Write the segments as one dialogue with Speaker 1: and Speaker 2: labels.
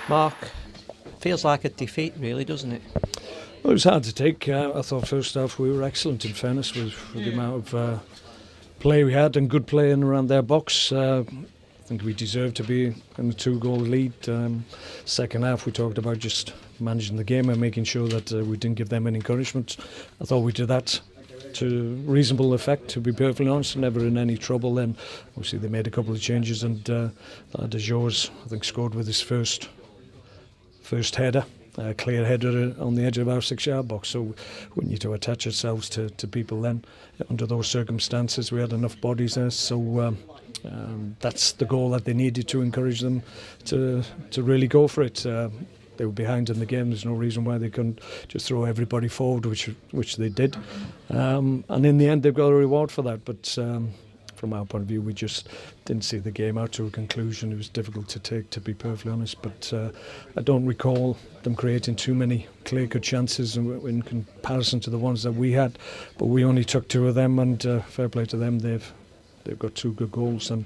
Speaker 1: Mark, feels like a defeat, really, doesn't it?
Speaker 2: Well, it was hard to take. I thought first half we were excellent, in fairness, with the amount of play we had and good play in around their box. I think we deserved to be in a 2-goal lead. Second half we talked about just managing the game and making sure that we didn't give them any encouragement. I thought we did that to reasonable effect, to be perfectly honest, never in any trouble. Then obviously they made a couple of changes, and Hughes, I think, scored with his first header. Clear header on the edge of our 6-yard box. So we need to attach ourselves to people then. Under those circumstances we had enough bodies there, so that's the goal that they needed to encourage them to really go for it. They were behind in the game. There's no reason why they couldn't just throw everybody forward, which they did, and in the end they've got a reward for that. But from our point of view, we just didn't see the game out to a conclusion. It was difficult to take, to be perfectly honest, but I don't recall them creating too many clear-cut chances in comparison to the ones that we had, but we only took 2 of them, and fair play to them. They've got 2 good goals, and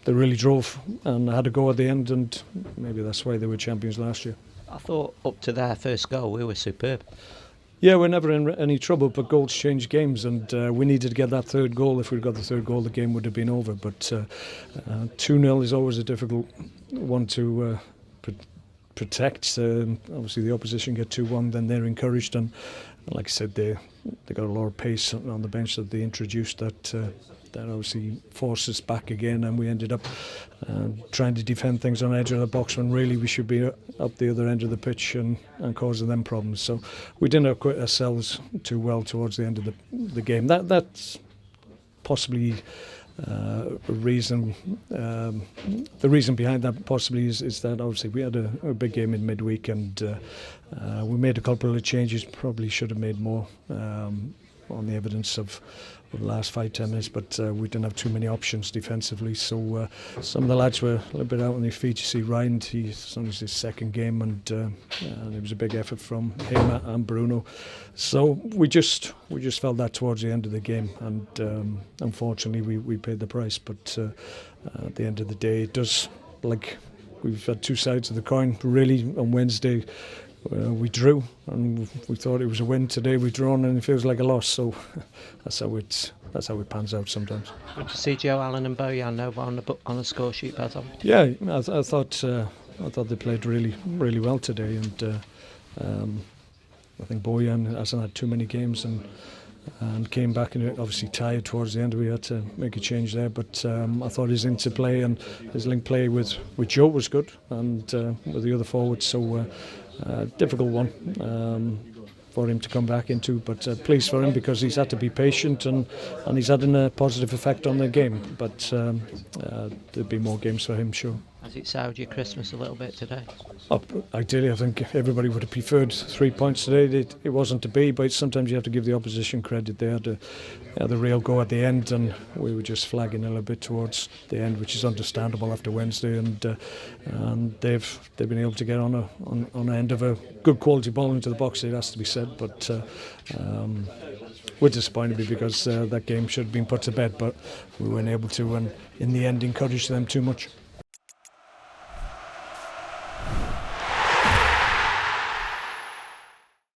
Speaker 2: they really drove and had a go at the end, and maybe that's why they were champions last year.
Speaker 1: I thought up to their first goal we were superb.
Speaker 2: Yeah, we're never in any trouble, but goals change games, and we needed to get that 3rd goal. If we'd got the 3rd goal, the game would have been over. But 2-0 is always a difficult one to protect. Obviously, the opposition get 2-1, then they're encouraged, and like I said, they got a lot of pace on the bench that they introduced that obviously forced us back again, and we ended up trying to defend things on the edge of the box when really we should be up the other end of the pitch and causing them problems. So we didn't acquit ourselves too well towards the end of the game. That's possibly a reason. The reason behind that possibly is that obviously we had a big game in midweek, and we made a couple of changes. Probably should have made more on the evidence of the last 5-10 minutes, but we didn't have too many options defensively. So some of the lads were a little bit out on their feet. You see Ryan, it's only his 2nd game, and it was a big effort from him and Bruno. So we just felt that towards the end of the game, and unfortunately we paid the price. But at the end of the day, it does, like, we've had 2 sides of the coin. Really, on Wednesday we drew, and we thought it was a win. Today we've drawn, and it feels like a loss. So that's how it pans out sometimes.
Speaker 1: Good to see Joe Allen and Bojan over on the score sheet, Basil.
Speaker 2: Yeah, I thought they played really, really well today, and I think Bojan hasn't had too many games and came back, and obviously tired towards the end. We had to make a change there, but I thought his interplay and his link play with Joe was good, and with the other forwards. So difficult one for him to come back into, but pleased for him because he's had to be patient, and he's had a positive effect on the game. But there'll be more games for him, sure.
Speaker 1: Has it soured your Christmas a little bit today?
Speaker 2: Oh, ideally, I think everybody would have preferred 3 points today. It wasn't to be, but sometimes you have to give the opposition credit. They had the real go at the end, and we were just flagging a little bit towards the end, which is understandable after Wednesday. And they've been able to get on an end of a good quality ball into the box. It has to be said, but we're disappointed because that game should have been put to bed, but we weren't able to, and in the end encourage them too much.